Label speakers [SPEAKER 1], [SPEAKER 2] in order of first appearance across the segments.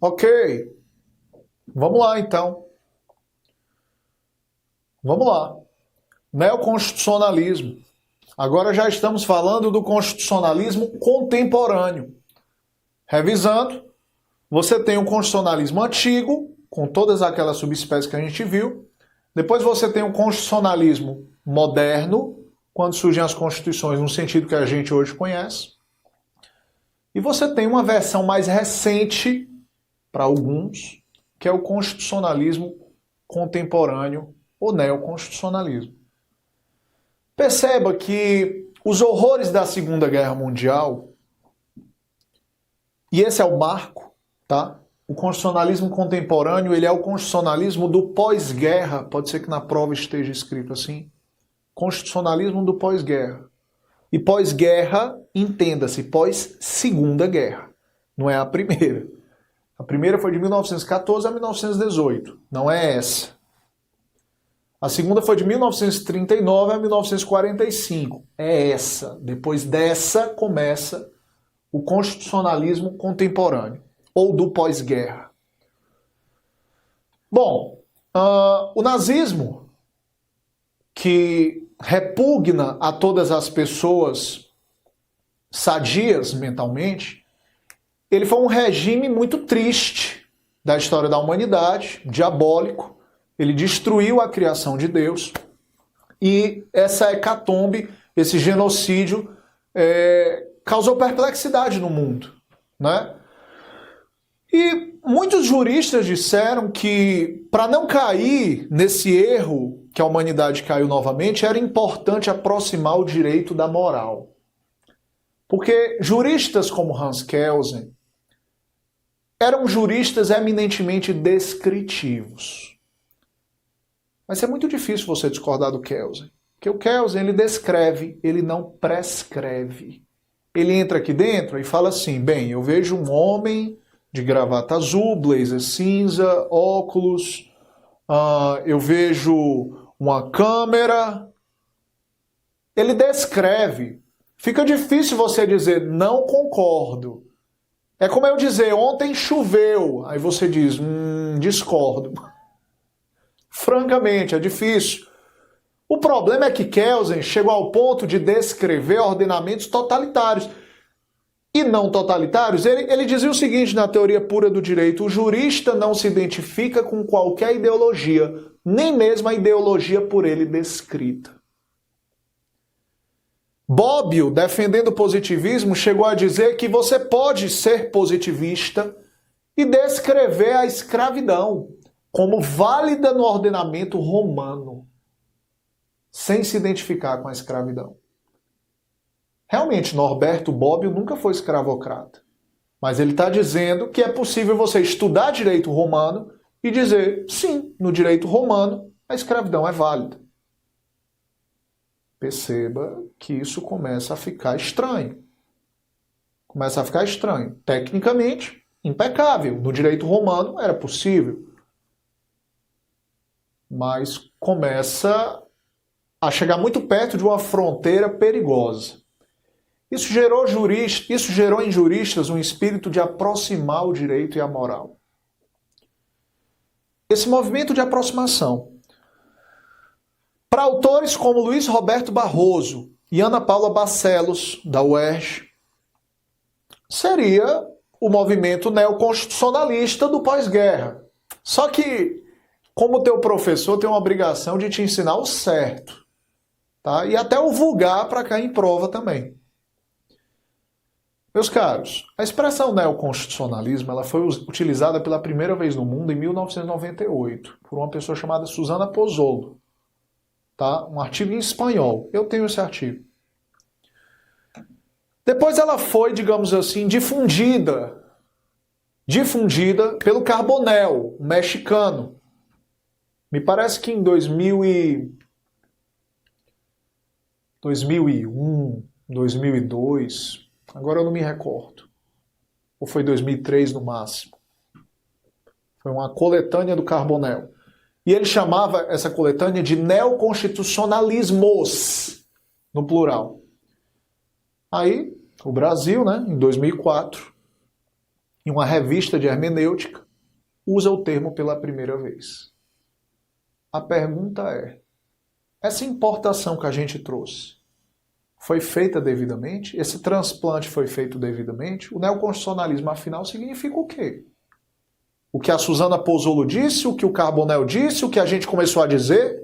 [SPEAKER 1] Ok, vamos lá então. Vamos lá. Neoconstitucionalismo. Agora já estamos falando do constitucionalismo contemporâneo. Revisando, você tem o constitucionalismo antigo, com todas aquelas subespécies que a gente viu. Depois você tem o constitucionalismo moderno, quando surgem as constituições no sentido que a gente hoje conhece. E você tem uma versão mais recente, para alguns, que é o constitucionalismo contemporâneo ou neoconstitucionalismo. Perceba que os horrores da Segunda Guerra Mundial, e esse é o marco, tá? O constitucionalismo contemporâneo, ele é o constitucionalismo do pós-guerra, pode ser que na prova esteja escrito assim, constitucionalismo do pós-guerra. E pós-guerra, entenda-se, pós-segunda guerra, não é a primeira. A primeira foi de 1914 a 1918, não é essa. A segunda foi de 1939 a 1945, é essa. Depois dessa começa o constitucionalismo contemporâneo, ou do pós-guerra. Bom, o nazismo, que repugna a todas as pessoas sadias mentalmente, ele foi um regime muito triste da história da humanidade, diabólico. Ele destruiu a criação de Deus e essa hecatombe, esse genocídio, causou perplexidade no mundo, né? E muitos juristas disseram que, para não cair nesse erro que a humanidade caiu novamente, era importante aproximar o direito da moral. Porque juristas como Hans Kelsen eram juristas eminentemente descritivos. Mas é muito difícil você discordar do Kelsen. Porque o Kelsen, ele descreve, ele não prescreve. Ele entra aqui dentro e fala assim, bem, eu vejo um homem de gravata azul, blazer cinza, óculos, eu vejo uma câmera. Ele descreve. Fica difícil você dizer, não concordo. É como eu dizer, ontem choveu. Aí você diz, discordo. Francamente, é difícil. O problema é que Kelsen chegou ao ponto de descrever ordenamentos totalitários. E não totalitários, ele dizia o seguinte na teoria pura do direito, o jurista não se identifica com qualquer ideologia, nem mesmo a ideologia por ele descrita. Bobbio, defendendo o positivismo, chegou a dizer que você pode ser positivista e descrever a escravidão como válida no ordenamento romano, sem se identificar com a escravidão. Realmente, Norberto Bobbio nunca foi escravocrata. Mas ele está dizendo que é possível você estudar direito romano e dizer, sim, no direito romano a escravidão é válida. Perceba que isso começa a ficar estranho. Começa a ficar estranho. Tecnicamente, impecável. No direito romano era possível. Mas começa a chegar muito perto de uma fronteira perigosa. Isso gerou em juristas um espírito de aproximar o direito e a moral. Esse movimento de aproximação, para autores como Luiz Roberto Barroso e Ana Paula Barcelos, da UERJ, seria o movimento neoconstitucionalista do pós-guerra. Só que, como teu professor, tem uma obrigação de te ensinar o certo, tá? E até o vulgar para cair em prova também. Meus caros, a expressão neoconstitucionalismo ela foi utilizada pela primeira vez no mundo em 1998 por uma pessoa chamada Susana Pozzolo. Tá? Um artigo em espanhol. Eu tenho esse artigo. Depois ela foi, digamos assim, difundida pelo Carbonell, um mexicano. Me parece que em 2001, 2002... Agora eu não me recordo. Ou foi 2003 no máximo. Foi uma coletânea do Carbonell. E ele chamava essa coletânea de neoconstitucionalismos, no plural. Aí, o Brasil, né, em 2004, em uma revista de hermenêutica, usa o termo pela primeira vez. A pergunta é, essa importação que a gente trouxe foi feita devidamente? Esse transplante foi feito devidamente? O neoconstitucionalismo, afinal, significa o quê? O que a Susana Pozzolo disse, o que o Carbonell disse, o que a gente começou a dizer?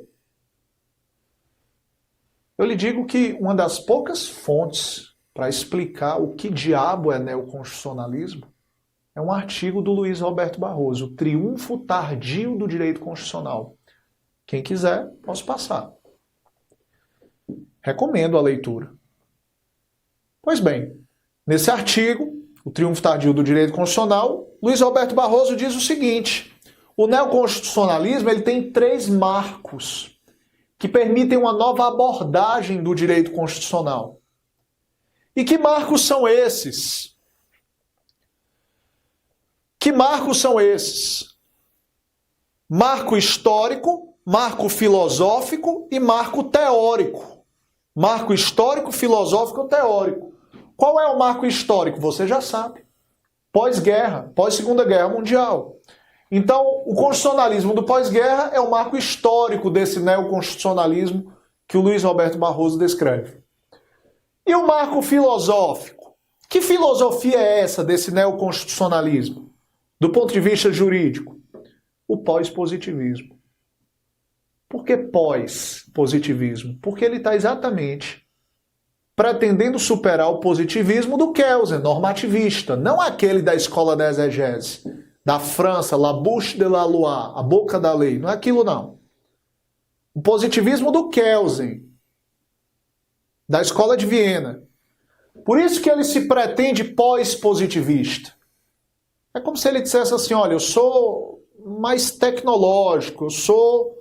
[SPEAKER 1] Eu lhe digo que uma das poucas fontes para explicar o que diabo é neoconstitucionalismo é um artigo do Luiz Roberto Barroso, O Triunfo Tardio do Direito Constitucional. Quem quiser, posso passar. Recomendo a leitura. Pois bem, nesse artigo, O Triunfo Tardio do Direito Constitucional, Luiz Roberto Barroso diz o seguinte: o neoconstitucionalismo ele tem 3 marcos que permitem uma nova abordagem do direito constitucional. E que marcos são esses? Que marcos são esses? Marco histórico, marco filosófico e marco teórico. Marco histórico, filosófico e teórico. Qual é o marco histórico? Você já sabe. Pós-guerra, pós-Segunda Guerra Mundial. Então, o constitucionalismo do pós-guerra é o marco histórico desse neoconstitucionalismo que o Luiz Roberto Barroso descreve. E o marco filosófico? Que filosofia é essa desse neoconstitucionalismo? Do ponto de vista jurídico? O pós-positivismo. Por que pós-positivismo? Porque ele está exatamente pretendendo superar o positivismo do Kelsen, normativista, não aquele da escola da exegese, da França, La Bouche de la Loi, a boca da lei, não é aquilo não. O positivismo do Kelsen, da escola de Viena. Por isso que ele se pretende pós-positivista. É como se ele dissesse assim, olha, eu sou mais tecnológico, eu sou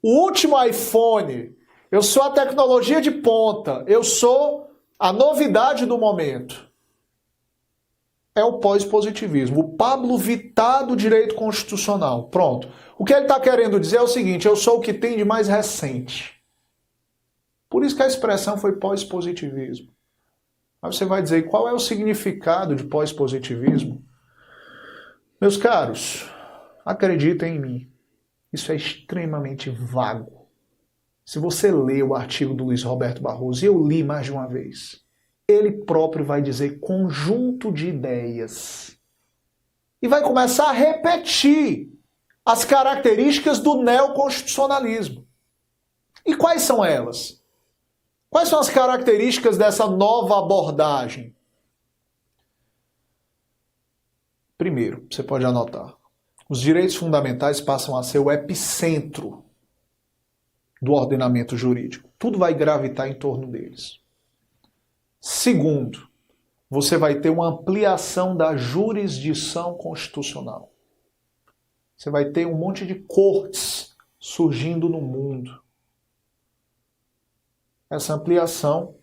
[SPEAKER 1] o último iPhone, eu sou a tecnologia de ponta, eu sou a novidade do momento. É o pós-positivismo, o Pablo Vittar do direito constitucional. Pronto. O que ele está querendo dizer é o seguinte, eu sou o que tem de mais recente. Por isso que a expressão foi pós-positivismo. Aí você vai dizer, qual é o significado de pós-positivismo? Meus caros, acreditem em mim, isso é extremamente vago. Se você lê o artigo do Luiz Roberto Barroso, e eu li mais de uma vez, ele próprio vai dizer conjunto de ideias. E vai começar a repetir as características do neoconstitucionalismo. E quais são elas? Quais são as características dessa nova abordagem? Primeiro, você pode anotar, os direitos fundamentais passam a ser o epicentro do ordenamento jurídico. Tudo vai gravitar em torno deles. Segundo, você vai ter uma ampliação da jurisdição constitucional. Você vai ter um monte de cortes surgindo no mundo. Essa ampliação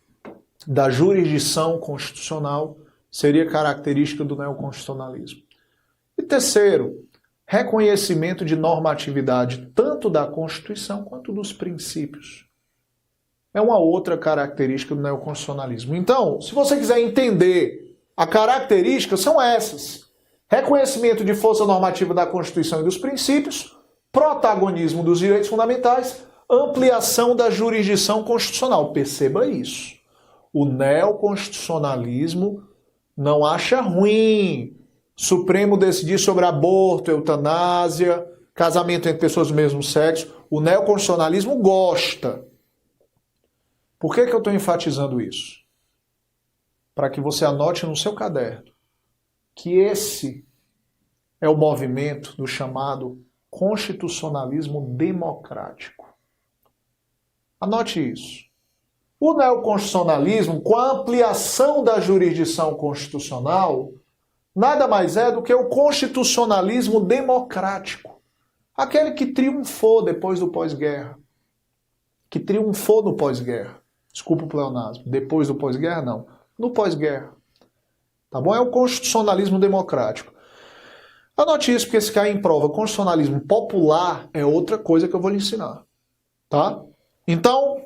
[SPEAKER 1] da jurisdição constitucional seria característica do neoconstitucionalismo. E terceiro, reconhecimento de normatividade tanto da Constituição quanto dos princípios. É uma outra característica do neoconstitucionalismo. Então, se você quiser entender a característica, são essas. Reconhecimento de força normativa da Constituição e dos princípios, protagonismo dos direitos fundamentais, ampliação da jurisdição constitucional. Perceba isso. O neoconstitucionalismo não acha ruim Supremo decidir sobre aborto, eutanásia, casamento entre pessoas do mesmo sexo. O neoconstitucionalismo gosta. Por que eu estou enfatizando isso? Para que você anote no seu caderno que esse é o movimento do chamado constitucionalismo democrático. Anote isso. O neoconstitucionalismo, com a ampliação da jurisdição constitucional, nada mais é do que o constitucionalismo democrático. Aquele que triunfou depois do pós-guerra. Que triunfou no pós-guerra. Desculpa o pleonasmo. Depois do pós-guerra, não. No pós-guerra. Tá bom? É o constitucionalismo democrático. Anote isso, porque se cair em prova constitucionalismo popular é outra coisa que eu vou lhe ensinar. Tá? Então,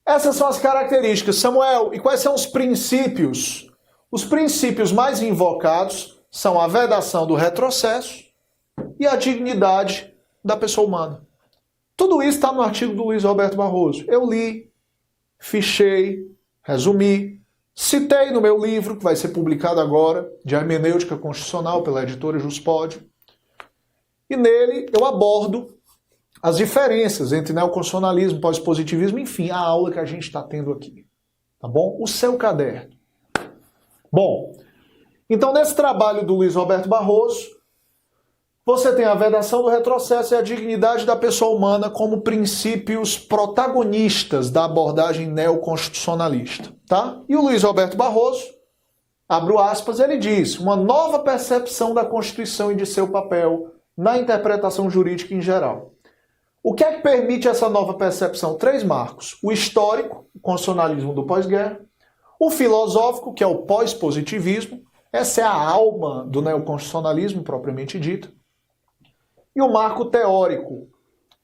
[SPEAKER 1] essas são as características. Samuel, e quais são os princípios? Os princípios mais invocados são a vedação do retrocesso e a dignidade da pessoa humana. Tudo isso está no artigo do Luiz Roberto Barroso. Eu li, fichei, resumi, citei no meu livro, que vai ser publicado agora, de Hermenêutica Constitucional, pela editora Juspódio. E nele eu abordo as diferenças entre neoconstitucionalismo, pós-positivismo, enfim, a aula que a gente está tendo aqui. Tá bom? O seu caderno. Bom, então nesse trabalho do Luiz Roberto Barroso, você tem a vedação do retrocesso e a dignidade da pessoa humana como princípios protagonistas da abordagem neoconstitucionalista, tá? E o Luiz Roberto Barroso, abro aspas, ele diz, uma nova percepção da Constituição e de seu papel na interpretação jurídica em geral. O que é que permite essa nova percepção? 3 marcos. O histórico, o constitucionalismo do pós-guerra, o filosófico, que é o pós-positivismo, essa é a alma do neoconstitucionalismo propriamente dito, e o marco teórico.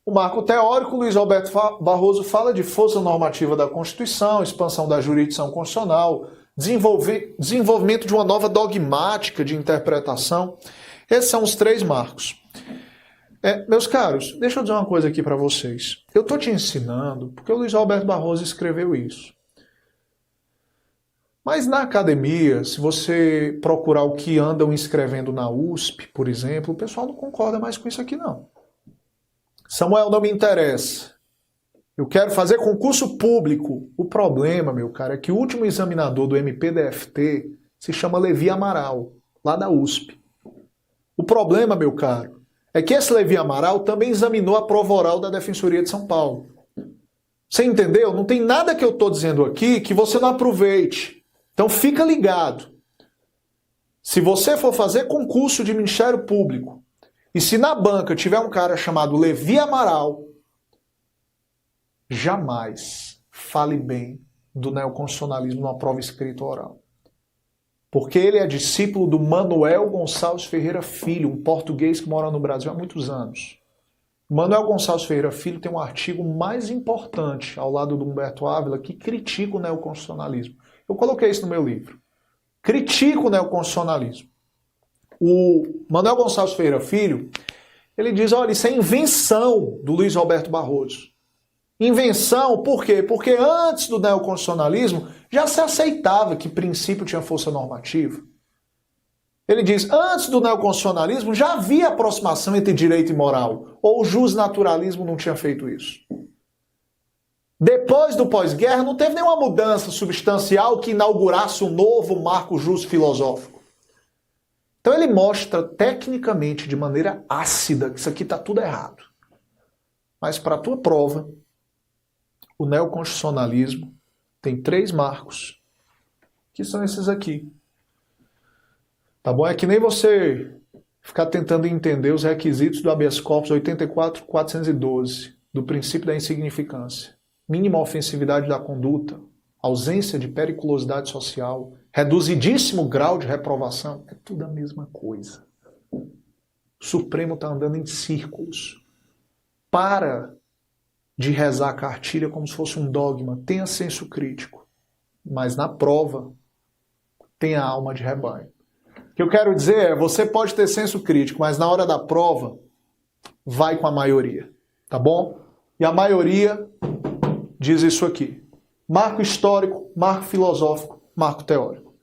[SPEAKER 1] O marco teórico, Luiz Roberto Barroso fala de força normativa da Constituição, expansão da jurisdição constitucional, desenvolvimento de uma nova dogmática de interpretação. Esses são os 3 marcos. Meus caros, deixa eu dizer uma coisa aqui para vocês. Eu estou te ensinando porque o Luiz Roberto Barroso escreveu isso. Mas na academia, se você procurar o que andam escrevendo na USP, por exemplo, o pessoal não concorda mais com isso aqui, não. Samuel, não me interessa. Eu quero fazer concurso público. O problema, meu cara, é que o último examinador do MPDFT se chama Levi Amaral, lá da USP. O problema, meu caro, é que esse Levi Amaral também examinou a prova oral da Defensoria de São Paulo. Você entendeu? Não tem nada que eu estou dizendo aqui que você não aproveite. Então fica ligado. Se você for fazer concurso de Ministério Público e se na banca tiver um cara chamado Levi Amaral, jamais fale bem do neoconstitucionalismo numa prova escrita ou oral. Porque ele é discípulo do Manuel Gonçalves Ferreira Filho, um português que mora no Brasil há muitos anos. Manuel Gonçalves Ferreira Filho tem um artigo mais importante ao lado do Humberto Ávila que critica o neoconstitucionalismo. Eu coloquei isso no meu livro. Critica o neoconstitucionalismo. O Manuel Gonçalves Ferreira Filho, ele diz, olha, isso é invenção do Luiz Roberto Barroso. Invenção, por quê? Porque antes do neoconstitucionalismo já se aceitava que princípio tinha força normativa. Ele diz, antes do neoconstitucionalismo já havia aproximação entre direito e moral, ou o justnaturalismo não tinha feito isso. Depois do pós-guerra não teve nenhuma mudança substancial que inaugurasse um novo marco justo filosófico. Então ele mostra tecnicamente, de maneira ácida, que isso aqui está tudo errado. Mas para a tua prova, o neoconstitucionalismo tem 3 marcos, que são esses aqui. Tá bom? É que nem você ficar tentando entender os requisitos do habeas corpus 84.412, do princípio da insignificância. Mínima ofensividade da conduta, ausência de periculosidade social, reduzidíssimo grau de reprovação, é tudo a mesma coisa. O Supremo está andando em círculos. Para de rezar a cartilha como se fosse um dogma. Tenha senso crítico. Mas na prova, tenha alma de rebanho. O que eu quero dizer é, você pode ter senso crítico, mas na hora da prova, vai com a maioria. Tá bom? E a maioria diz isso aqui. Marco histórico, marco filosófico, marco teórico.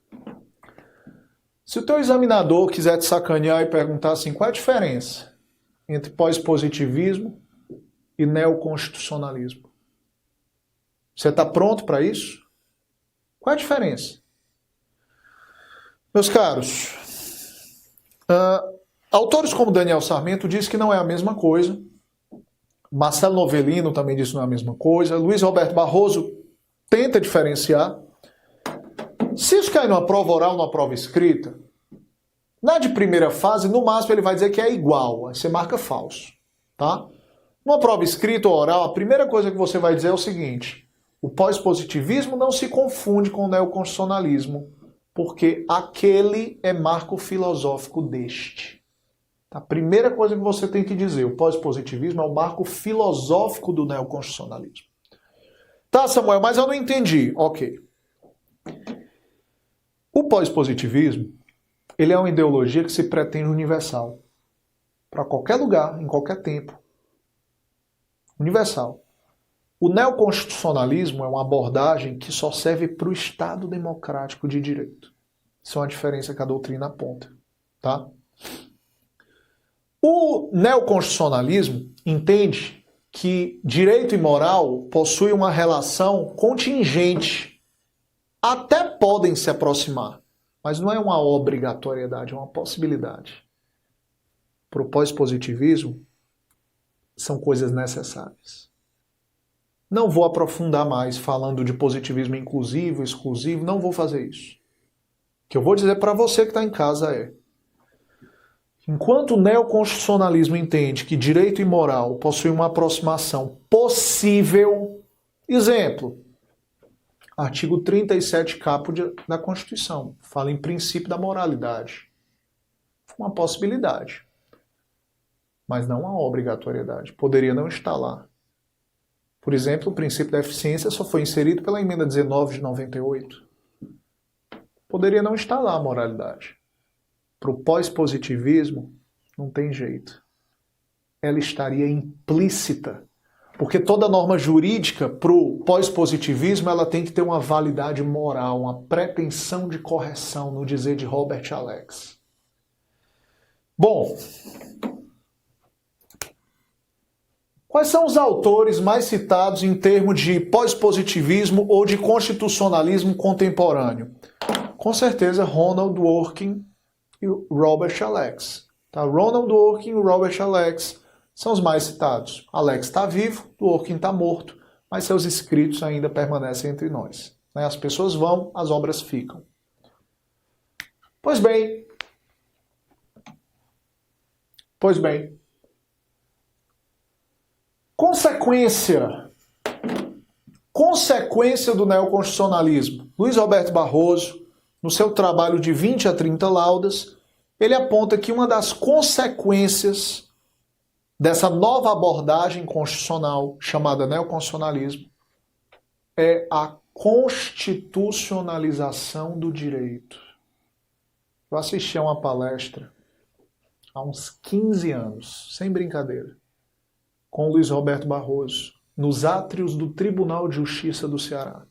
[SPEAKER 1] Se o teu examinador quiser te sacanear e perguntar assim, qual é a diferença entre pós-positivismo e neoconstitucionalismo? Você está pronto para isso? Qual é a diferença? Meus caros, autores como Daniel Sarmento dizem que não é a mesma coisa. Marcelo Novellino também disse que não é a mesma coisa. Luiz Roberto Barroso tenta diferenciar. Se isso cair numa prova oral, numa prova escrita, na de primeira fase, no máximo ele vai dizer que é igual. Aí você marca falso. Tá? Numa prova escrita ou oral, a primeira coisa que você vai dizer é o seguinte: o pós-positivismo não se confunde com o neoconstitucionalismo, porque aquele é marco filosófico deste. A primeira coisa que você tem que dizer, o pós-positivismo é o marco filosófico do neoconstitucionalismo. Tá, Samuel, mas eu não entendi. Ok. O pós-positivismo, ele é uma ideologia que se pretende universal. Para qualquer lugar, em qualquer tempo. Universal. O neoconstitucionalismo é uma abordagem que só serve para o Estado democrático de direito. Isso é uma diferença que a doutrina aponta. Tá? O neoconstitucionalismo entende que direito e moral possuem uma relação contingente. Até podem se aproximar, mas não é uma obrigatoriedade, é uma possibilidade. Para o pós-positivismo, são coisas necessárias. Não vou aprofundar mais falando de positivismo inclusivo, exclusivo, não vou fazer isso. O que eu vou dizer para você que está em casa é: enquanto o neoconstitucionalismo entende que direito e moral possuem uma aproximação possível, exemplo, artigo 37 caput da Constituição, fala em princípio da moralidade. Uma possibilidade, mas não uma obrigatoriedade. Poderia não estar lá. Por exemplo, o princípio da eficiência só foi inserido pela emenda 19 de 98. Poderia não estar lá a moralidade. Para o pós-positivismo, não tem jeito. Ela estaria implícita. Porque toda norma jurídica, para o pós-positivismo, ela tem que ter uma validade moral, uma pretensão de correção, no dizer de Robert Alex. Bom, quais são os autores mais citados em termos de pós-positivismo ou de constitucionalismo contemporâneo? Com certeza, Ronald Dworkin e Robert Alex. Tá? Ronald Dworkin e Robert Alex são os mais citados. Alex está vivo, Dworkin está morto, mas seus escritos ainda permanecem entre nós. As pessoas vão, as obras ficam. Pois bem. Consequência do neoconstitucionalismo. Luiz Roberto Barroso, no seu trabalho de 20 a 30 laudas, ele aponta que uma das consequências dessa nova abordagem constitucional, chamada neoconstitucionalismo, é a constitucionalização do direito. Eu assisti a uma palestra há uns 15 anos, sem brincadeira, com Luiz Roberto Barroso, nos átrios do Tribunal de Justiça do Ceará.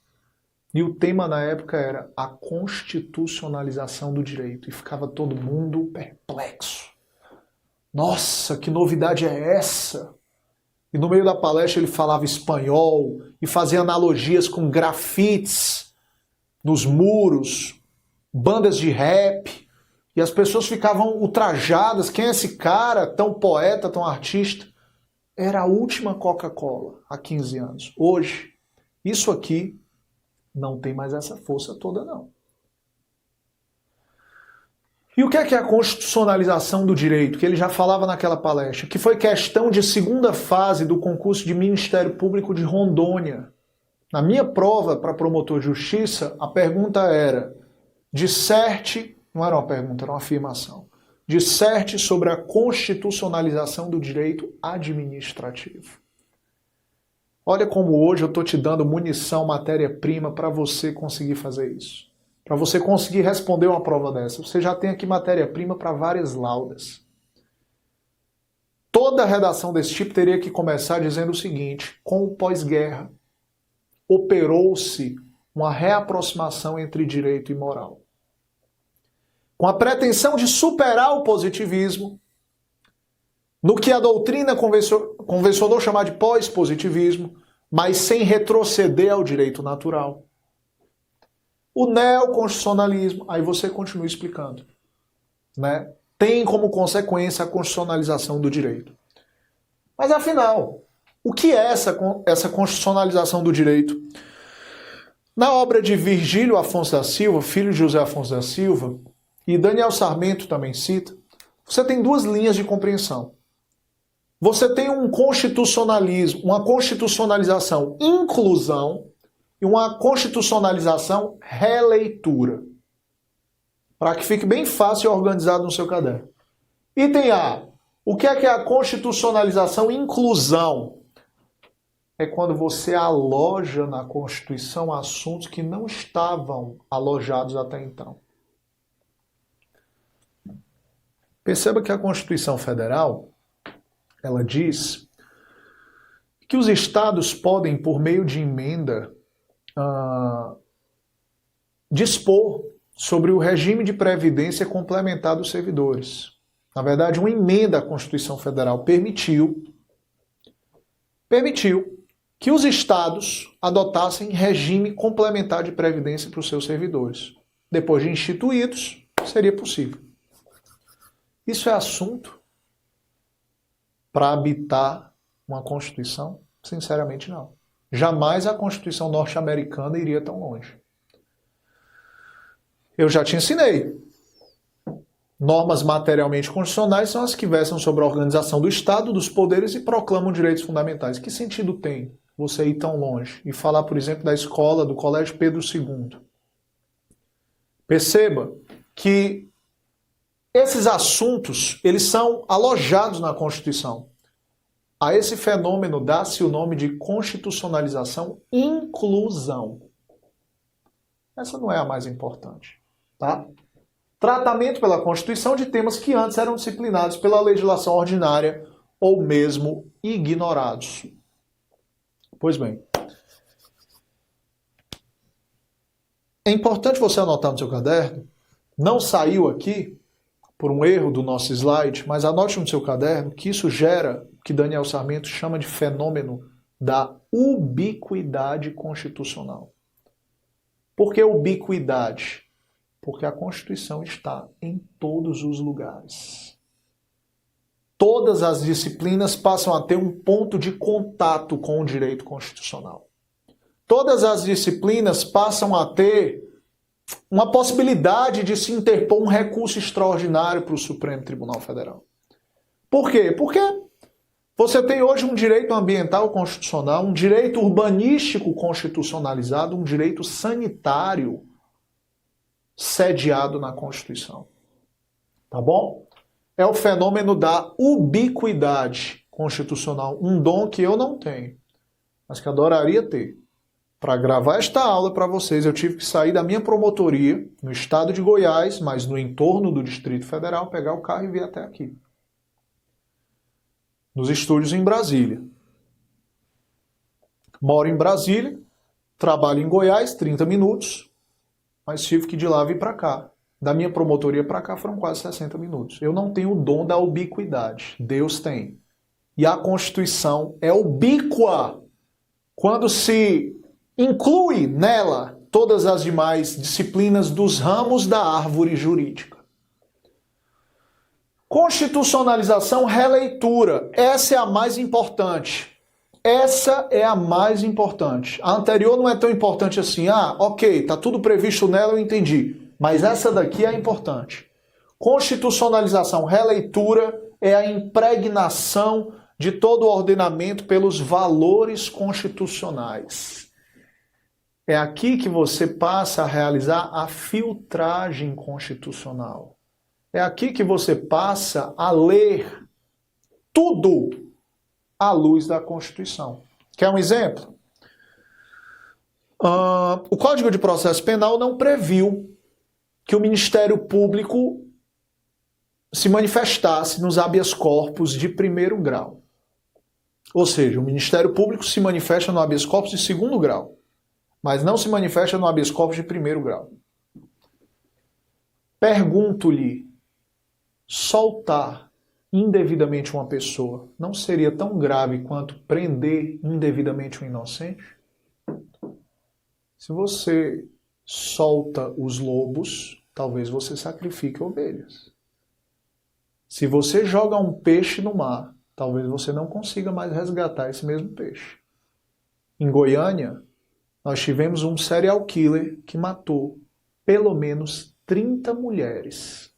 [SPEAKER 1] E o tema na época era a constitucionalização do direito. E ficava todo mundo perplexo. Nossa, que novidade é essa? E no meio da palestra ele falava espanhol e fazia analogias com grafites nos muros, bandas de rap. E as pessoas ficavam ultrajadas. Quem é esse cara, tão poeta, tão artista? Era a última Coca-Cola há 15 anos. Hoje, isso aqui não tem mais essa força toda, não. E o que é a constitucionalização do direito? Que ele já falava naquela palestra, que foi questão de segunda fase do concurso de Ministério Público de Rondônia. Na minha prova para promotor de justiça, a pergunta era: disserte, não era uma pergunta, era uma afirmação, disserte sobre a constitucionalização do direito administrativo. Olha como hoje eu estou te dando munição, matéria-prima para você conseguir fazer isso. Para você conseguir responder uma prova dessa. Você já tem aqui matéria-prima para várias laudas. Toda redação desse tipo teria que começar dizendo o seguinte: com o pós-guerra, operou-se uma reaproximação entre direito e moral. Com a pretensão de superar o positivismo, no que a doutrina convencionou chamar de pós-positivismo, mas sem retroceder ao direito natural. O neoconstitucionalismo, aí você continua explicando, né? Tem como consequência a constitucionalização do direito. Mas afinal, o que é essa constitucionalização do direito? Na obra de Virgílio Afonso da Silva, filho de José Afonso da Silva, e Daniel Sarmento também cita, você tem duas linhas de compreensão. Você tem um constitucionalismo, uma constitucionalização inclusão e uma constitucionalização releitura. Para que fique bem fácil e organizado no seu caderno. Item A. O que é a constitucionalização inclusão? É quando você aloja na Constituição assuntos que não estavam alojados até então. Perceba que a Constituição Federal, ela diz que os estados podem, por meio de emenda, dispor sobre o regime de previdência complementar dos servidores. Na verdade, uma emenda à Constituição Federal permitiu que os estados adotassem regime complementar de previdência para os seus servidores. Depois de instituídos, seria possível. Isso é assunto para habitar uma Constituição? Sinceramente, não. Jamais a Constituição norte-americana iria tão longe. Eu já te ensinei. Normas materialmente constitucionais são as que versam sobre a organização do Estado, dos poderes e proclamam direitos fundamentais. Que sentido tem você ir tão longe e falar, por exemplo, da escola, do Colégio Pedro II? Perceba que esses assuntos, eles são alojados na Constituição. A esse fenômeno dá-se o nome de constitucionalização inclusão. Essa não é a mais importante, tá? Tratamento pela Constituição de temas que antes eram disciplinados pela legislação ordinária ou mesmo ignorados. Pois bem, é importante você anotar no seu caderno, não saiu aqui por um erro do nosso slide, mas anote no seu caderno que isso gera o que Daniel Sarmento chama de fenômeno da ubiquidade constitucional. Por que ubiquidade? Porque a Constituição está em todos os lugares. Todas as disciplinas passam a ter um ponto de contato com o direito constitucional. Todas as disciplinas passam a ter uma possibilidade de se interpor um recurso extraordinário para o Supremo Tribunal Federal. Por quê? Porque você tem hoje um direito ambiental constitucional, um direito urbanístico constitucionalizado, um direito sanitário sediado na Constituição. Tá bom? É o fenômeno da ubiquidade constitucional, um dom que eu não tenho, mas que adoraria ter. Para gravar esta aula para vocês, eu tive que sair da minha promotoria, no estado de Goiás, mas no entorno do Distrito Federal, pegar o carro e vir até aqui. Nos estúdios em Brasília. Moro em Brasília, trabalho em Goiás, 30 minutos, mas tive que de lá vir para cá. Da minha promotoria para cá foram quase 60 minutos. Eu não tenho o dom da ubiquidade. Deus tem. E a Constituição é ubíqua quando se inclui nela todas as demais disciplinas dos ramos da árvore jurídica. Constitucionalização, releitura. Essa é a mais importante. Essa é a mais importante. A anterior não é tão importante assim. Ok, tá tudo previsto nela, eu entendi. Mas essa daqui é importante. Constitucionalização, releitura é a impregnação de todo o ordenamento pelos valores constitucionais. É aqui que você passa a realizar a filtragem constitucional. É aqui que você passa a ler tudo à luz da Constituição. Quer um exemplo? O Código de Processo Penal não previu que o Ministério Público se manifestasse nos habeas corpus de primeiro grau. Ou seja, o Ministério Público se manifesta no habeas corpus de segundo grau, mas não se manifesta no habeas corpus de primeiro grau. Pergunto-lhe, soltar indevidamente uma pessoa não seria tão grave quanto prender indevidamente um inocente? Se você solta os lobos, talvez você sacrifique ovelhas. Se você joga um peixe no mar, talvez você não consiga mais resgatar esse mesmo peixe. Em Goiânia, nós tivemos um serial killer que matou pelo menos 30 mulheres.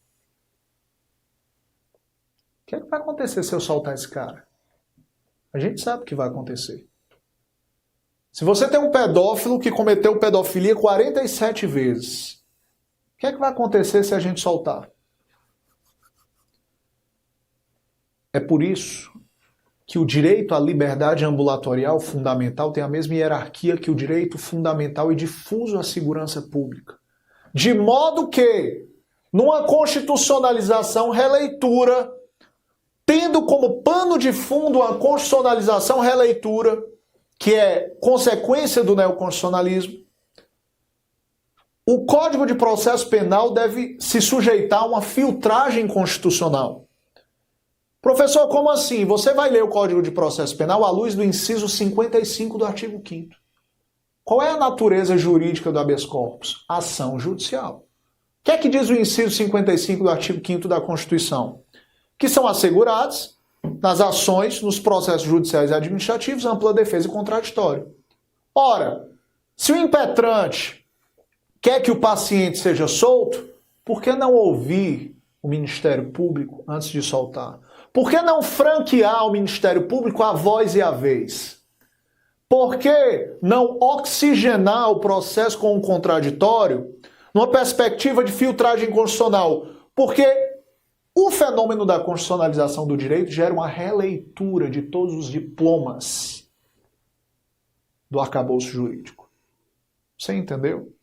[SPEAKER 1] O que é que vai acontecer se eu soltar esse cara? A gente sabe o que vai acontecer. Se você tem um pedófilo que cometeu pedofilia 47 vezes, o que é que vai acontecer se a gente soltar? É por isso que o direito à liberdade ambulatorial fundamental tem a mesma hierarquia que o direito fundamental e difuso à segurança pública. De modo que numa constitucionalização releitura, tendo como pano de fundo a constitucionalização releitura, que é consequência do neoconstitucionalismo, o Código de Processo Penal deve se sujeitar a uma filtragem constitucional. Professor, como assim? Você vai ler o Código de Processo Penal à luz do inciso 55 do artigo 5º. Qual é a natureza jurídica do habeas corpus? Ação judicial. O que é que diz o inciso 55 do artigo 5º da Constituição? Que são assegurados, nas ações, nos processos judiciais e administrativos, ampla defesa e contraditório. Ora, se o impetrante quer que o paciente seja solto, por que não ouvir o Ministério Público antes de soltar? Por que não franquear ao Ministério Público a voz e a vez? Por que não oxigenar o processo com um contraditório numa perspectiva de filtragem constitucional? Porque o fenômeno da constitucionalização do direito gera uma releitura de todos os diplomas do arcabouço jurídico. Você entendeu?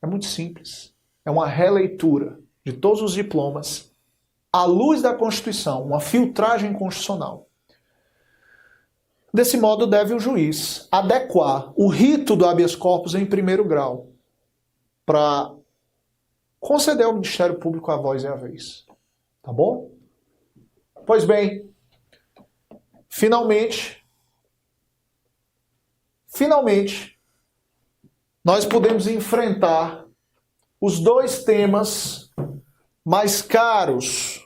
[SPEAKER 1] É muito simples. É uma releitura de todos os diplomas à luz da Constituição, uma filtragem constitucional. Desse modo, deve o juiz adequar o rito do habeas corpus em primeiro grau para conceder ao Ministério Público a voz e a vez. Tá bom? Pois bem, finalmente, nós podemos enfrentar os dois temas mais caros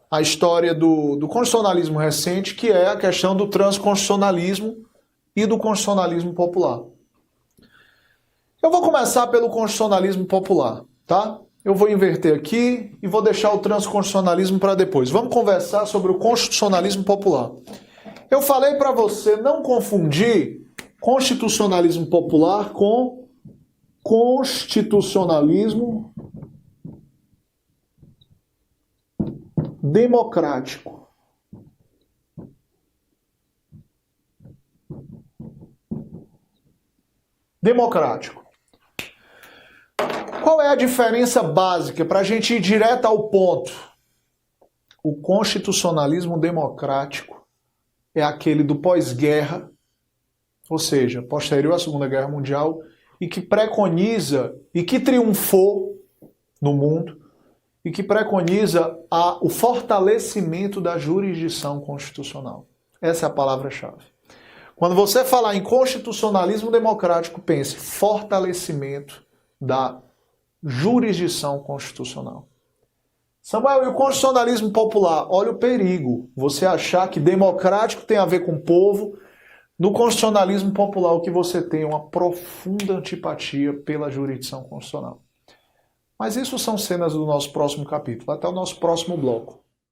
[SPEAKER 1] à história do constitucionalismo recente, que é a questão do transconstitucionalismo e do constitucionalismo popular. Eu vou começar pelo constitucionalismo popular, tá? Eu vou inverter aqui e vou deixar o transconstitucionalismo para depois. Vamos conversar sobre o constitucionalismo popular. Eu falei para você não confundir constitucionalismo popular com constitucionalismo democrático. Democrático. Qual é a diferença básica para a gente ir direto ao ponto? O constitucionalismo democrático é aquele do pós-guerra, ou seja, posterior à Segunda Guerra Mundial, e que preconiza, e que triunfou no mundo, e que preconiza o fortalecimento da jurisdição constitucional. Essa é a palavra-chave. Quando você falar em constitucionalismo democrático, pense fortalecimento da jurisdição constitucional. Samuel, e o constitucionalismo popular? Olha o perigo. Você achar que democrático tem a ver com povo. No constitucionalismo popular, o que você tem é uma profunda antipatia pela jurisdição constitucional. Mas isso são cenas do nosso próximo capítulo. Até o nosso próximo bloco.